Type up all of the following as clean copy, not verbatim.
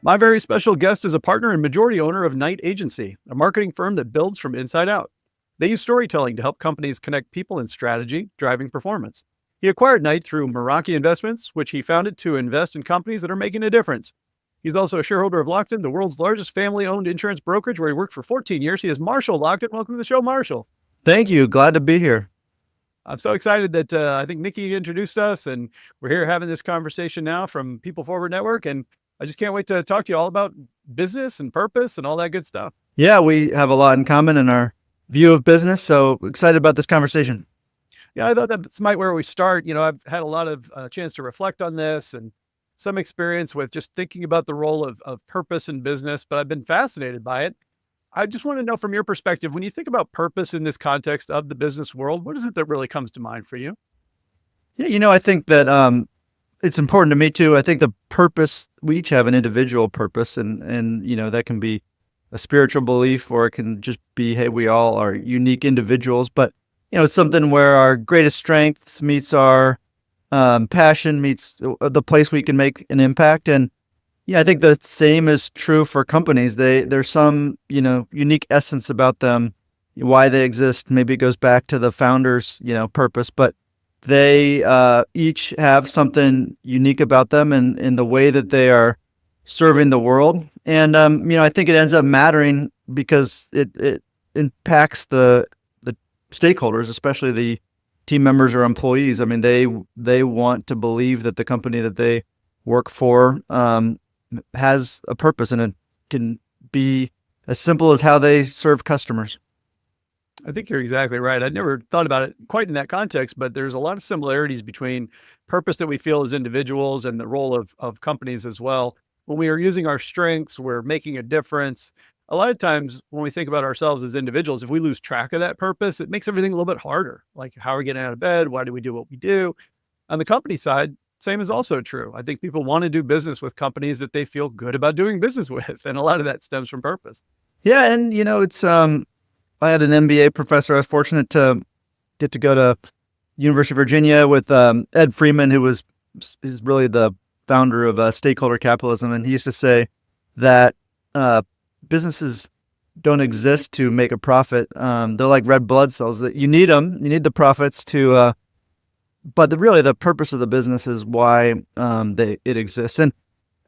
My very special guest is a partner and majority owner of Knight Agency, a marketing firm that builds from inside out. They use storytelling to help companies connect people and strategy, driving performance. He acquired Knight through Meraki Investments, which he founded to invest in companies that are making a difference. He's also a shareholder of Lockton, the world's largest family-owned insurance brokerage, where he worked for 14 years. He is Marshall Lockton. Welcome to the show, Marshall. Thank you. Glad to be here. I'm so excited that I think Nikki introduced us, and we're here having this conversation now from People Forward Network. And I just can't wait to talk to you all about business and purpose and all that good stuff. Yeah, we have a lot in common in our view of business. So excited about this conversation. Yeah, I thought that's might where we start. I've had a lot of chance to reflect on this and some experience with just thinking about the role of purpose in business, but I've been fascinated by it. I just want to know from your perspective, when you think about purpose in this context of the business world, what is it that really comes to mind for you? Yeah, I think that it's important to me too. I think the purpose, we each have an individual purpose, and that can be a spiritual belief, or it can just be, hey, we all are unique individuals, but it's something where our greatest strengths meets our passion, meets the place we can make an impact. And I think the same is true for companies. There's some, unique essence about them, why they exist. Maybe it goes back to the founder's, purpose, but they each have something unique about them and in the way that they are serving the world. And, I think it ends up mattering because it impacts the stakeholders, especially the team members or employees. I mean, they want to believe that the company that they work for has a purpose, and it can be as simple as how they serve customers. I think you're exactly right. I'd never thought about it quite in that context, but there's a lot of similarities between purpose that we feel as individuals and the role of companies as well. When we are using our strengths, we're making a difference. A lot of times when we think about ourselves as individuals, if we lose track of that purpose, it makes everything a little bit harder. Like, how are we getting out of bed? Why do we do what we do? On the company side, same is also true. I think people want to do business with companies that they feel good about doing business with. And a lot of that stems from purpose. Yeah. And, it's, I had an MBA professor. I was fortunate to get to go to University of Virginia with Ed Freeman, who is really the founder of stakeholder capitalism. And he used to say that businesses don't exist to make a profit. They're like red blood cells that you need them. You need the profits to, but really the purpose of the business is why it exists. And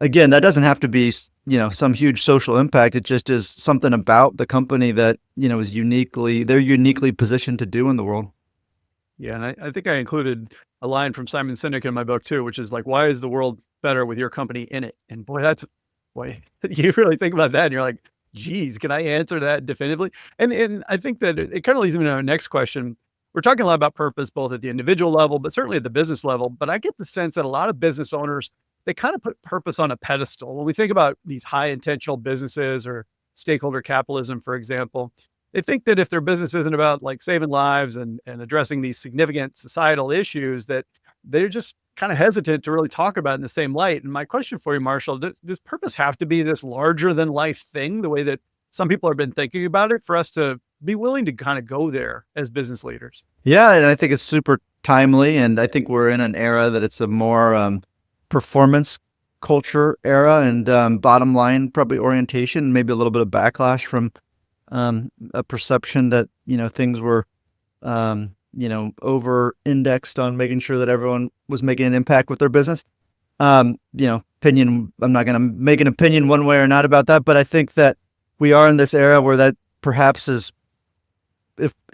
again, that doesn't have to be, some huge social impact. It just is something about the company that, is they're uniquely positioned to do in the world. Yeah. And I think I included a line from Simon Sinek in my book too, which is like, why is the world better with your company in it? And boy, you really think about that and you're like, geez, can I answer that definitively? And I think that it kind of leads me to our next question. We're talking a lot about purpose, both at the individual level, but certainly at the business level. But I get the sense that a lot of business owners, they kind of put purpose on a pedestal. When we think about these high intentional businesses or stakeholder capitalism, for example, they think that if their business isn't about like saving lives and addressing these significant societal issues, that they're just kind of hesitant to really talk about it in the same light. And my question for you, Marshall, does purpose have to be this larger than life thing, the way that some people have been thinking about it, for us to be willing to kind of go there as business leaders? Yeah. And I think it's super timely. And I think we're in an era that it's a more performance culture era and bottom line probably orientation, maybe a little bit of backlash from a perception that, things were, over indexed on making sure that everyone was making an impact with their business. Opinion, I'm not going to make an opinion one way or not about that, but I think that we are in this era where that perhaps is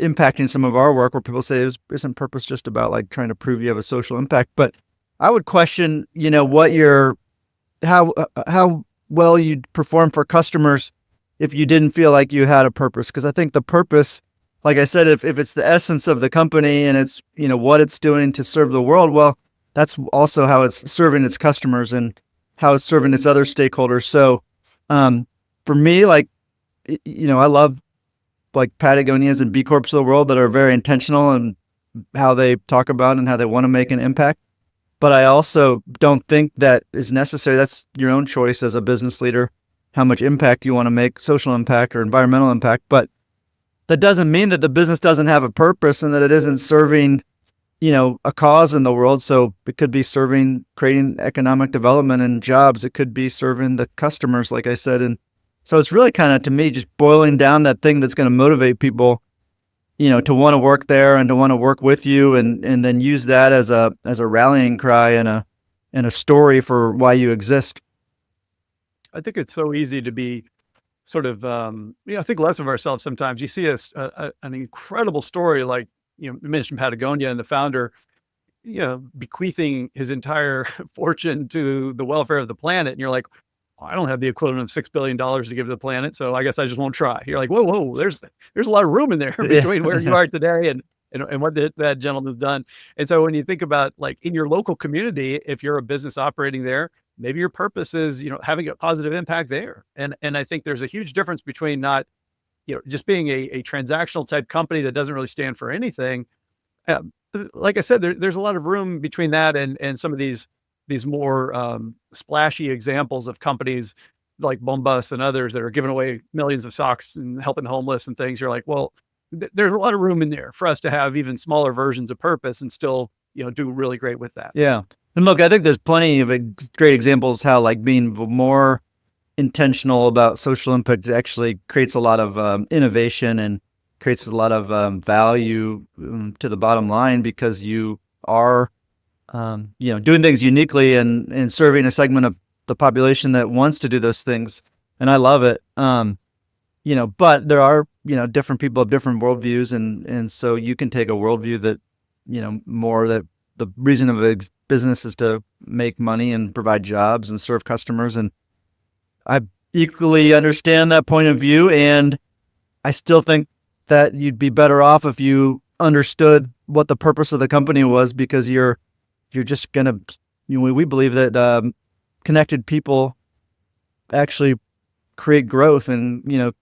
impacting some of our work, where people say, isn't purpose just about like trying to prove you have a social impact? But I would question, how well you'd perform for customers if you didn't feel like you had a purpose. Because I think the purpose, like I said, if it's the essence of the company and it's, what it's doing to serve the world, well, that's also how it's serving its customers and how it's serving its other stakeholders. So for me, like, I love like Patagonias and B Corps of the world that are very intentional in how they talk about and how they want to make an impact. But I also don't think that is necessary. That's your own choice as a business leader, how much impact you want to make, social impact or environmental impact. But that doesn't mean that the business doesn't have a purpose and that it isn't serving, a cause in the world. So it could be creating economic development and jobs. It could be serving the customers, like I said. And so it's really kind of, to me, just boiling down that thing that's going to motivate people, to want to work there and to want to work with you, and then use that as a rallying cry and a story for why you exist. I think it's so easy to be sort of, think less of ourselves sometimes. You see an incredible story like, you mentioned Patagonia and the founder, bequeathing his entire fortune to the welfare of the planet. And you're like, I don't have the equivalent of $6 billion to give to the planet, so I guess I just won't try. You're like, whoa, there's a lot of room in there between where you are today and what that gentleman's done. And so when you think about, like, in your local community, if you're a business operating there, maybe your purpose is, having a positive impact there. And I think there's a huge difference between not, just being a transactional type company that doesn't really stand for anything. Like I said, there's a lot of room between that and some of these more splashy examples of companies like Bombas and others that are giving away millions of socks and helping the homeless and things. You're like, well, there's a lot of room in there for us to have even smaller versions of purpose and still, do really great with that. Yeah. And look, I think there's plenty of great examples how, like, being more intentional about social impact actually creates a lot of innovation and creates a lot of value to the bottom line, because you are doing things uniquely and serving a segment of the population that wants to do those things. And I love it. But there are, different people have different worldviews. And so you can take a worldview that, more that the reason of a business is to make money and provide jobs and serve customers. And I equally understand that point of view. And I still think that you'd be better off if you understood what the purpose of the company was, because you're just going to, we believe that connected people actually create growth and,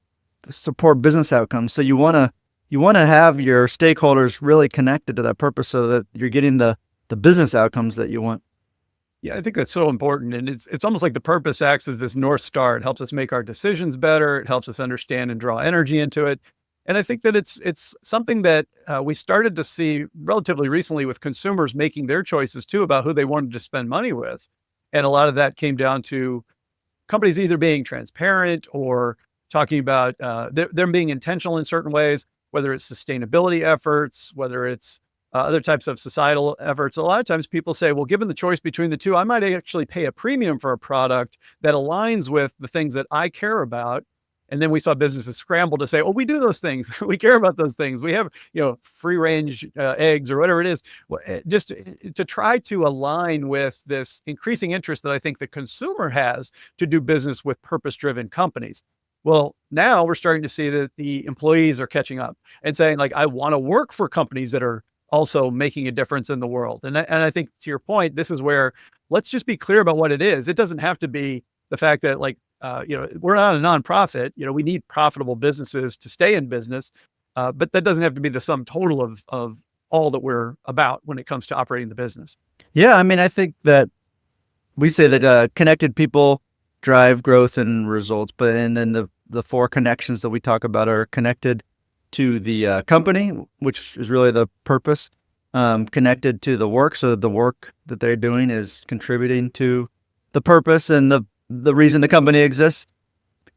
support business outcomes. So you want to have your stakeholders really connected to that purpose so that you're getting the business outcomes that you want. Yeah, I think that's so important. And it's almost like the purpose acts as this North Star. It helps us make our decisions better. It helps us understand and draw energy into it. And I think that it's something that we started to see relatively recently with consumers making their choices too about who they wanted to spend money with. And a lot of that came down to companies either being transparent or talking about them being intentional in certain ways, whether it's sustainability efforts, whether it's other types of societal efforts. A lot of times people say, well, given the choice between the two, I might actually pay a premium for a product that aligns with the things that I care about. And then we saw businesses scramble to say, oh, we do those things. We care about those things. We have, free range eggs or whatever it is. Just to try to align with this increasing interest that I think the consumer has to do business with purpose-driven companies. Well, now we're starting to see that the employees are catching up and saying, like, I want to work for companies that are also making a difference in the world. And I think, to your point, this is where let's just be clear about what it is. It doesn't have to be the fact that, like, we're not a nonprofit. We need profitable businesses to stay in business, but that doesn't have to be the sum total of all that we're about when it comes to operating the business. Yeah, I mean, I think that we say that connected people drive growth and results, and then the four connections that we talk about are connected to the company, which is really the purpose, connected to the work, so that the work that they're doing is contributing to the purpose and the reason the company exists,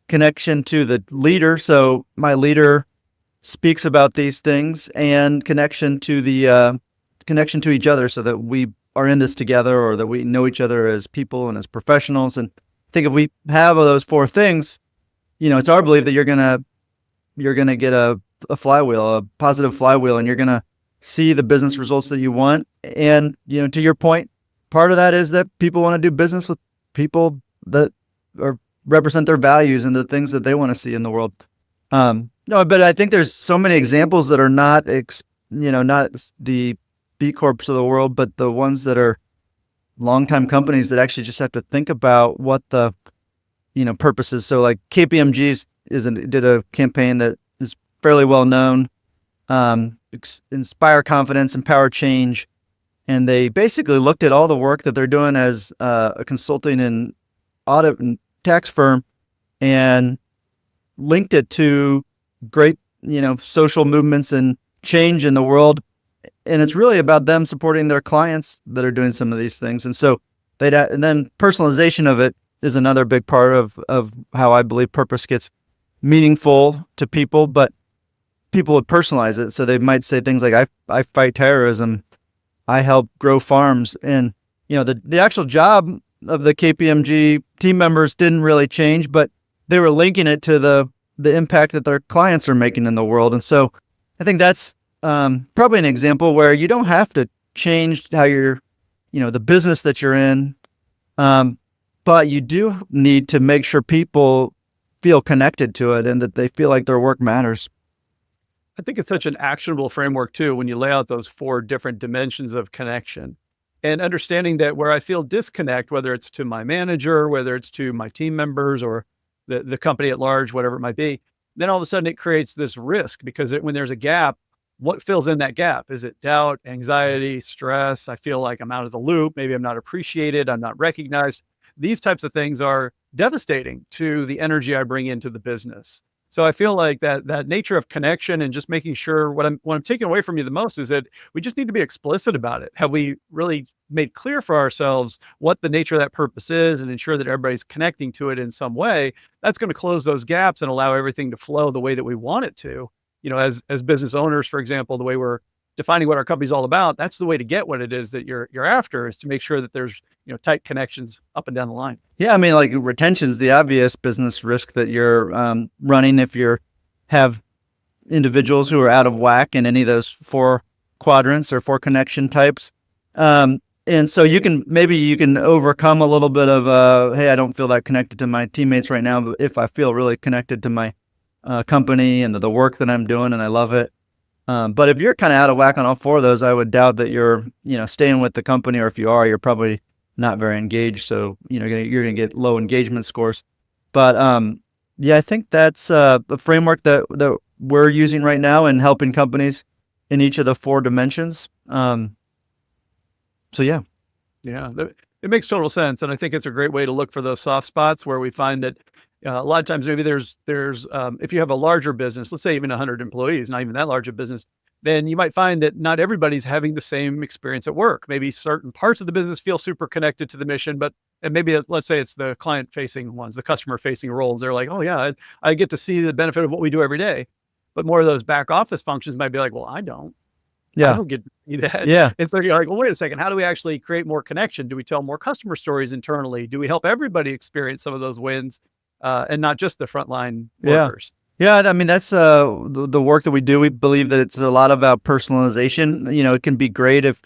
connection to the leader, so my leader speaks about these things, and connection to each other, so that we are in this together, or that we know each other as people and as professionals. And I think if we have those four things, it's our belief that you're gonna get a flywheel, a positive flywheel, and you're gonna see the business results that you want. And to your point, part of that is that people want to do business with people that represent their values and the things that they want to see in the world. No, but I think there's so many examples that are not the B Corps of the world, but the ones that are longtime companies that actually just have to think about what the purpose is. So, like, KPMG did a campaign that is fairly well known, inspire confidence, empower change, and they basically looked at all the work that they're doing as a consulting and audit and tax firm, and linked it to great social movements and change in the world, and it's really about them supporting their clients that are doing some of these things. And so and then personalization of it is another big part of how I believe purpose gets meaningful to people, but people would personalize it. So they might say things like, I fight terrorism. I help grow farms. And, the actual job of the KPMG team members didn't really change, but they were linking it to the impact that their clients are making in the world. And so I think that's probably an example where you don't have to change how the business that you're in, but you do need to make sure people feel connected to it and that they feel like their work matters. I think it's such an actionable framework too, when you lay out those 4 different dimensions of connection and understanding that where I feel disconnect, whether it's to my manager, whether it's to my team members or the company at large, whatever it might be, then all of a sudden it creates this risk because when there's a gap, what fills in that gap? Is it doubt, anxiety, stress? I feel like I'm out of the loop. Maybe I'm not appreciated. I'm not recognized. These types of things are devastating to the energy I bring into the business. So I feel like that nature of connection and just making sure what I'm taking away from you the most is that we just need to be explicit about it. Have we really made clear for ourselves what the nature of that purpose is and ensure that everybody's connecting to it in some way? That's going to close those gaps and allow everything to flow the way that we want it to. As business owners, for example, the way we're defining what our company's all about, that's the way to get what it is that you're after, is to make sure that there's, tight connections up and down the line. Yeah. I mean, like retention is the obvious business risk that you're running if you have individuals who are out of whack in any of those 4 quadrants or 4 connection types. And so you can overcome a little bit of, hey, I don't feel that connected to my teammates right now, but if I feel really connected to my company and the work that I'm doing and I love it. But if you're kind of out of whack on all 4 of those, I would doubt that you're, staying with the company, or if you are, you're probably not very engaged. So, you're going to get low engagement scores. But yeah, I think that's the framework that we're using right now and helping companies in each of the 4 dimensions. So yeah. Yeah, it makes total sense. And I think it's a great way to look for those soft spots where we find that a lot of times maybe there's if you have a larger business, let's say even 100 employees, not even that large a business, then you might find that not everybody's having the same experience at work. Maybe certain parts of the business feel super connected to the mission, and maybe let's say it's the client facing ones, the customer facing roles. They're like, oh yeah, I get to see the benefit of what we do every day. But more of those back office functions might be like, well, I don't get to see that. Yeah. And so you're like, well, wait a second. How do we actually create more connection? Do we tell more customer stories internally? Do we help everybody experience some of those wins? And not just the frontline workers. Yeah. I mean, that's the work that we do. We believe that it's a lot about personalization. It can be great if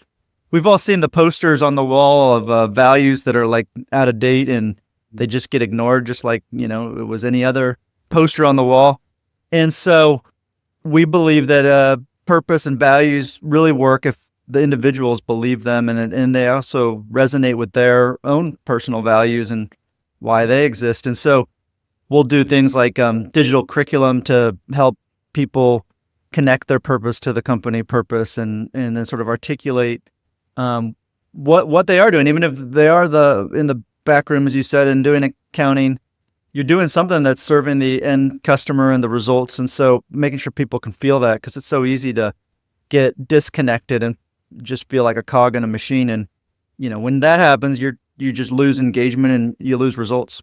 we've all seen the posters on the wall of values that are like out of date and they just get ignored, just like, it was any other poster on the wall. And so we believe that purpose and values really work if the individuals believe them and they also resonate with their own personal values and why they exist. And so we'll do things like digital curriculum to help people connect their purpose to the company purpose and then sort of articulate what they are doing. Even if they are in the back room, as you said, and doing accounting, you're doing something that's serving the end customer and the results. And so making sure people can feel that, because it's so easy to get disconnected and just feel like a cog in a machine. And, when that happens, you just lose engagement and you lose results.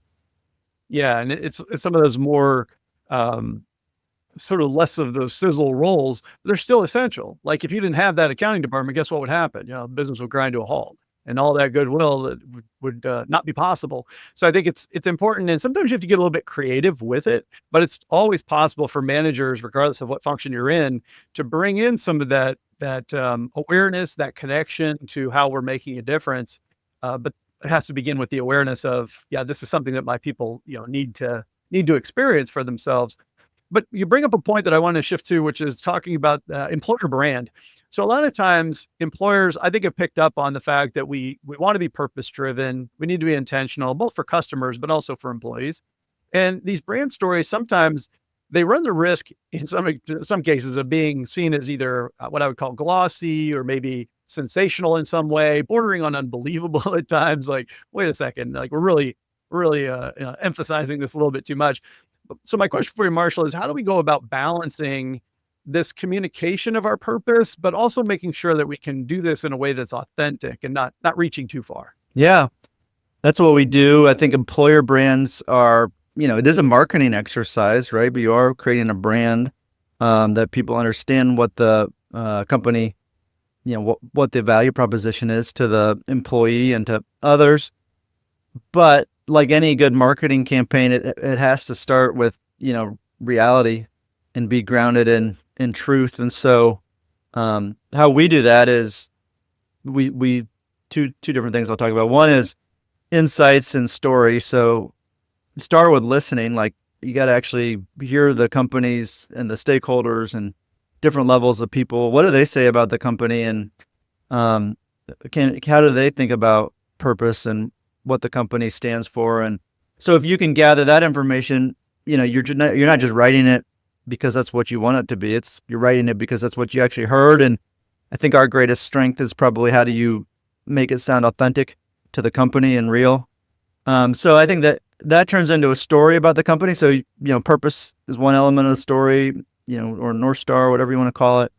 Yeah, and it's some of those more sort of less of those sizzle roles. They're still essential. Like if you didn't have that accounting department, guess what would happen? The business would grind to a halt, and all that goodwill that would not be possible. So I think it's important, and sometimes you have to get a little bit creative with it. But it's always possible for managers, regardless of what function you're in, to bring in some of that awareness, that connection to how we're making a difference. But it has to begin with the awareness of, this is something that my people, need to experience for themselves. But you bring up a point that I want to shift to, which is talking about employer brand. So a lot of times employers, I think, have picked up on the fact that we want to be purpose driven. We need to be intentional, both for customers, but also for employees. And these brand stories, sometimes they run the risk in some cases of being seen as either what I would call glossy or maybe sensational in some way, bordering on unbelievable at times. Like, wait a second, like we're really emphasizing this a little bit too much. So my question for you, Marshall, is how do we go about balancing this communication of our purpose, but also making sure that we can do this in a way that's authentic and not reaching too far. Yeah, that's what we do. I think employer brands are, it is a marketing exercise, right? But you are creating a brand that people understand what the company, what the value proposition is to the employee and to others. But like any good marketing campaign, it has to start with, reality and be grounded in truth. And so how we do that is we two different things I'll talk about. One is insights and story. So start with listening. Like, you got to actually hear the companies and the stakeholders and different levels of people. What do they say about the company? And how do they think about purpose and what the company stands for? And so if you can gather that information, you're not just writing it because that's what you want it to be. You're writing it because that's what you actually heard. And I think our greatest strength is probably how do you make it sound authentic to the company and real. So I think that turns into a story about the company. So, purpose is one element of the story, or North Star, whatever you want to call it.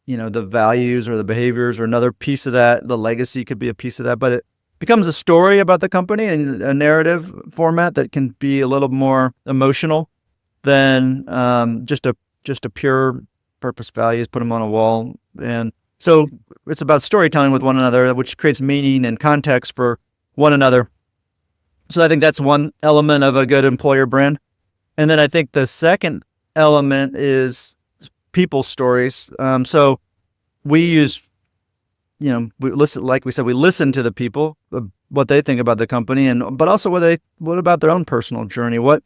The values or the behaviors or another piece of that. The legacy could be a piece of that, but it becomes a story about the company in a narrative format that can be a little more emotional than just a pure purpose values, put them on a wall. And so it's about storytelling with one another, which creates meaning and context for one another. So I think that's one element of a good employer brand. And then I think the second element is people stories. So we use, we listen, like we said, we listen to the people, what they think about the company, but also what about their own personal journey? What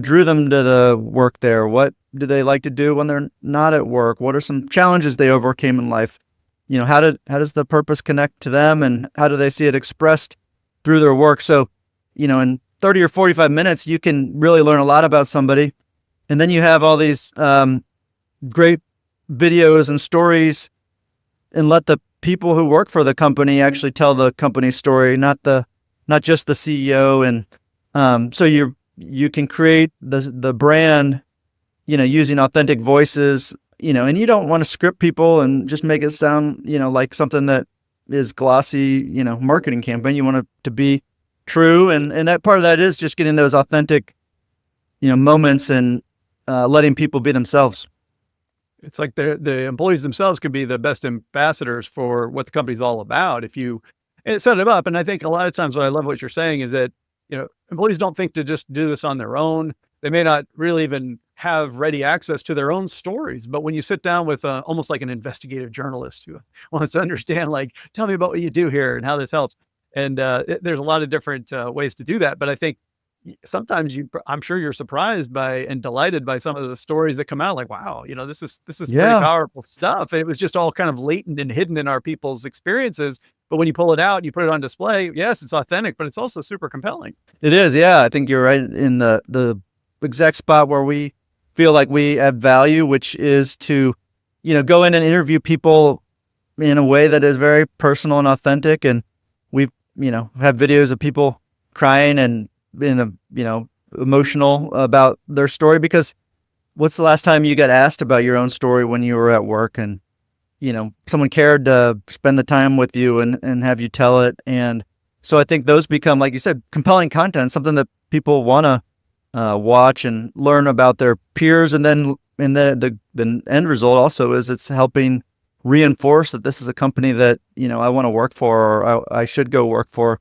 drew them to the work there? What do they like to do when they're not at work? What are some challenges they overcame in life? How does the purpose connect to them, and how do they see it expressed through their work? So, in 30 or 45 minutes, you can really learn a lot about somebody. And then you have all these great videos and stories, and let the people who work for the company actually tell the company story, not just the CEO. And so you can create the brand, using authentic voices, and you don't want to script people and just make it sound, like something that is glossy, marketing campaign. You want it to be true. And that part of that is just getting those authentic, moments and letting people be themselves. It's like the employees themselves could be the best ambassadors for what the company's all about if you set it up. And I think a lot of times what I love what you're saying is that, employees don't think to just do this on their own. They may not really even have ready access to their own stories. But when you sit down with almost like an investigative journalist who wants to understand, like, tell me about what you do here and how this helps. And there's a lot of different ways to do that. But I think sometimes I'm sure you're surprised by and delighted by some of the stories that come out. Like, wow, this is pretty powerful stuff. And it was just all kind of latent and hidden in our people's experiences. But when you pull it out and you put it on display, yes, it's authentic, but it's also super compelling. It is. Yeah. I think you're right in the exact spot where we feel like we add value, which is to, go in and interview people in a way that is very personal and authentic. And we've, have videos of people crying and being, emotional about their story, because what's the last time you got asked about your own story when you were at work and, someone cared to spend the time with you and have you tell it. And so I think those become, like you said, compelling content, something that people want to watch and learn about their peers. And then the end result also is it's helping reinforce that this is a company that, I want to work for, or I should go work for.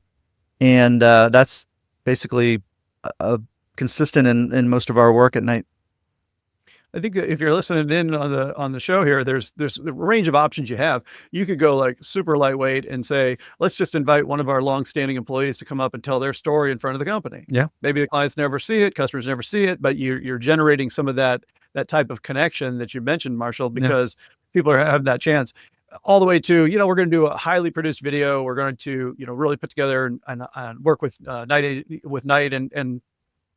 And that's basically consistent in most of our work at night. I think that if you're listening in on the show here, there's a range of options you have. You could go like super lightweight and say, let's just invite one of our longstanding employees to come up and tell their story in front of the company. Yeah. Maybe the clients never see it, customers never see it, but you're generating some of that type of connection that you mentioned, Marshall, because people are having that chance. All the way to, we're going to do a highly produced video. We're going to, really put together and work with Night and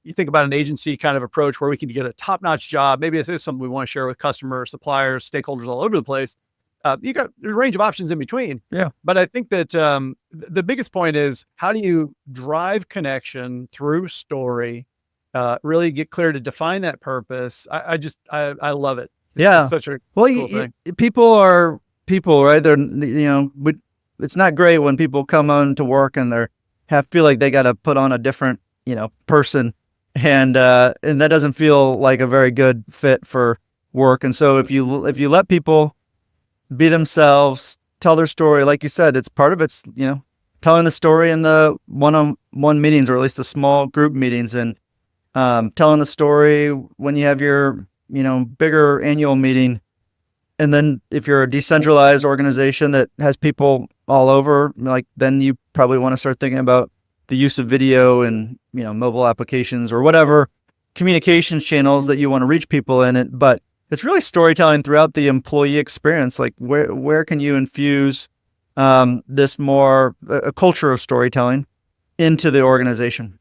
you think about an agency kind of approach where we can get a top-notch job. Maybe this is something we want to share with customers, suppliers, stakeholders all over the place. There's a range of options in between. Yeah. But I think that the biggest point is, how do you drive connection through story, really get clear to define that purpose? I love it. Yeah. It's such a Well, cool thing. people are people, right? They're, it's not great when people come on to work and feel like they got to put on a different, person, and that doesn't feel like a very good fit for work. And so if you let people be themselves, tell their story, like you said, it's part of it's, telling the story in the one-on-one meetings, or at least the small group meetings, and telling the story when you have your, bigger annual meeting. And then if you're a decentralized organization that has people all over, like, then you probably want to start thinking about the use of video and, mobile applications or whatever communications channels that you want to reach people in it. But it's really storytelling throughout the employee experience. Like, where can you infuse this more a culture of storytelling into the organization?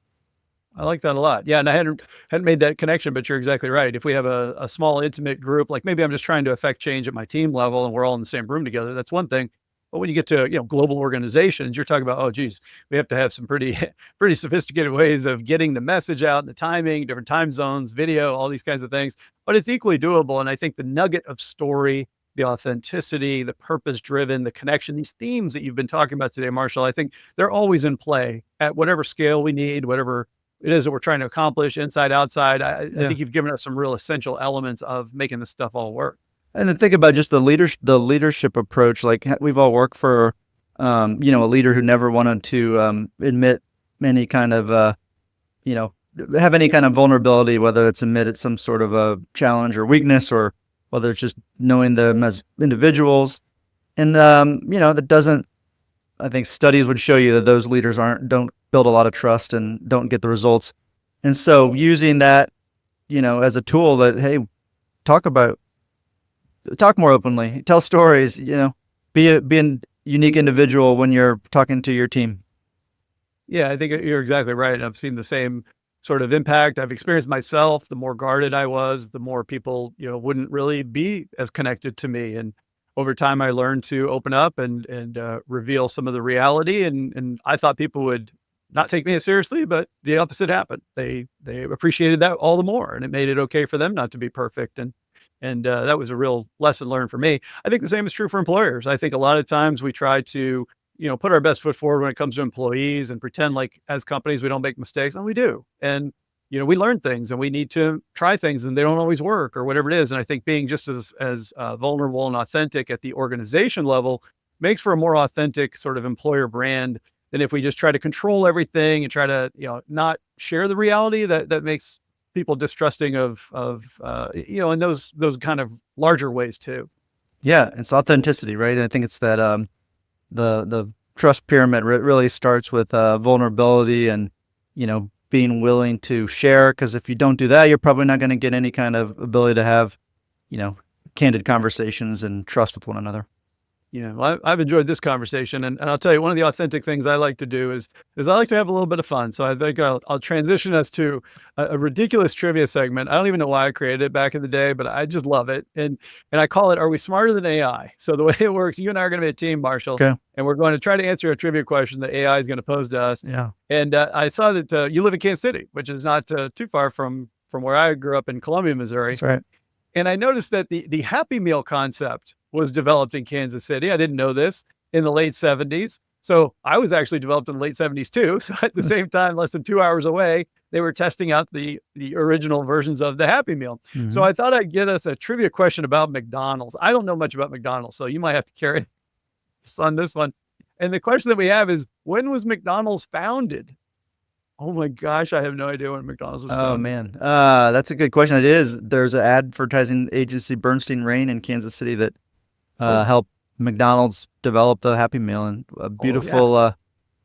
I like that a lot. Yeah, and I hadn't made that connection, but you're exactly right. If we have a small, intimate group, like maybe I'm just trying to affect change at my team level, and we're all in the same room together, that's one thing. But when you get to global organizations, you're talking about, oh, geez, we have to have some pretty pretty sophisticated ways of getting the message out, and the timing, different time zones, video, all these kinds of things. But it's equally doable, and I think the nugget of story, the authenticity, the purpose-driven, the connection, these themes that you've been talking about today, Marshall, I think they're always in play at whatever scale we need, whatever it is that we're trying to accomplish, inside, outside. I think you've given us some real essential elements of making this stuff all work. And to think about just the leadership approach, like we've all worked for, a leader who never wanted to admit any kind of, have any kind of vulnerability, whether it's admitted some sort of a challenge or weakness, or whether it's just knowing them as individuals. And, that doesn't, I think studies would show you that those leaders don't build a lot of trust and don't get the results. And so using that, as a tool that, hey, talk more openly, tell stories, be a unique individual when you're talking to your team. Yeah, I think you're exactly right. I've seen the same sort of impact. I've experienced myself. The more guarded I was, the more people, wouldn't really be as connected to me. And over time, I learned to open up and reveal some of the reality. And I thought people would not take me as seriously, but the opposite happened. They appreciated that all the more, and it made it okay for them not to be perfect. And that was a real lesson learned for me. I think the same is true for employers. I think a lot of times we try to, put our best foot forward when it comes to employees and pretend like as companies we don't make mistakes, and we do. And we learn things, and we need to try things, and they don't always work or whatever it is. And I think being just as vulnerable and authentic at the organization level makes for a more authentic sort of employer brand than if we just try to control everything and try to, not share the reality that makes people distrusting of in those kind of larger ways too. Yeah, it's authenticity, right? And I think it's that the trust pyramid really starts with vulnerability and being willing to share. Because if you don't do that, you're probably not going to get any kind of ability to have candid conversations and trust with one another. Well, I've enjoyed this conversation, and I'll tell you, one of the authentic things I like to do is I like to have a little bit of fun. So I think I'll transition us to a ridiculous trivia segment. I don't even know why I created it back in the day, but I just love it. And I call it, "Are we smarter than AI?" So the way it works, you and I are going to be a team, Marshall, Okay. and we're going to try to answer a trivia question that AI is going to pose to us. Yeah. And I saw that you live in Kansas City, which is not too far from where I grew up in Columbia, Missouri. That's right. And I noticed that the Happy Meal concept was developed in Kansas City. I didn't know this, in the late 70s. So I was actually developed in the late 70s too. So at the same time, less than 2 hours away, they were testing out the original versions of the Happy Meal. Mm-hmm. So I thought I'd get us a trivia question about McDonald's. I don't know much about McDonald's, so you might have to carry us on this one. And the question that we have is, when was McDonald's founded? Oh my gosh, I have no idea when McDonald's was founded. Oh man, that's a good question. It is. There's an advertising agency, Bernstein Rain, in Kansas City that helped McDonald's develop the Happy Meal, and a beautiful, what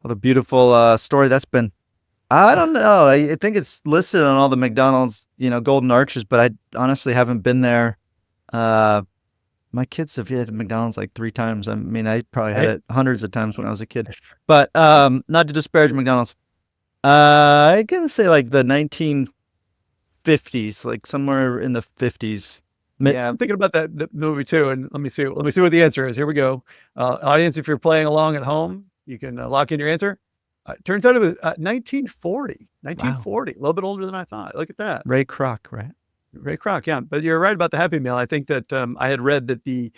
a beautiful story that's been. I don't know. I think it's listed on all the McDonald's, golden arches, but I honestly haven't been there. My kids have had McDonald's like 3 times. I mean, I probably had it hundreds of times when I was a kid. But not to disparage McDonald's. I can say like the 1950s, like somewhere in the 50s. Yeah, I'm thinking about that movie too, and let me see what the answer is. Here we go. Audience, if you're playing along at home, you can lock in your answer. Turns out it was 1940. 1940, wow. A little bit older than I thought. Look at that. Ray Kroc, right? Ray Kroc, yeah. But you're right about the Happy Meal. I think that I had read that the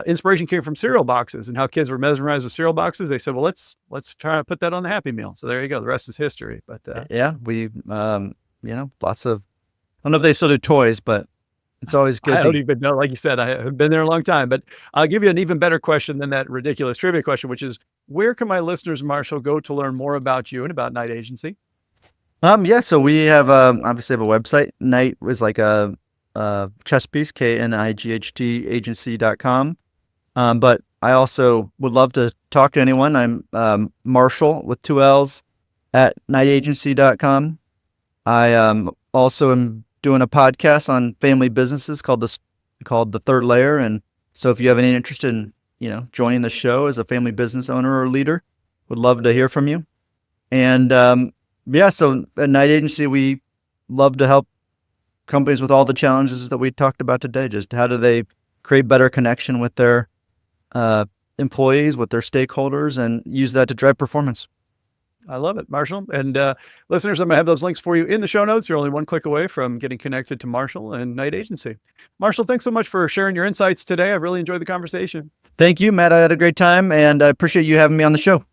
inspiration came from cereal boxes and how kids were mesmerized with cereal boxes. They said, well, let's try to put that on the Happy Meal. So there you go. The rest is history. But Yeah, we, lots of, I don't know if they still do toys, but it's always good I don't to, even know. Like you said, I have been there a long time. But I'll give you an even better question than that ridiculous trivia question, which is, where can my listeners, Marshall, go to learn more about you and about Night Agency? yeah, so we have, obviously have a website. Night was like a chess piece, KNIGHT agency.com. But I also would love to talk to anyone. I'm Marshall with 2 L's at nightagency.com. I also am doing a podcast on family businesses called The Third Layer. And so if you have any interest in, joining the show as a family business owner or leader, would love to hear from you. And so at Night Agency, we love to help companies with all the challenges that we talked about today. Just how do they create better connection with their employees, with their stakeholders, and use that to drive performance. I love it, Marshall. And listeners, I'm going to have those links for you in the show notes. You're only one click away from getting connected to Marshall and Night Agency. Marshall, thanks so much for sharing your insights today. I really enjoyed the conversation. Thank you, Matt. I had a great time, and I appreciate you having me on the show.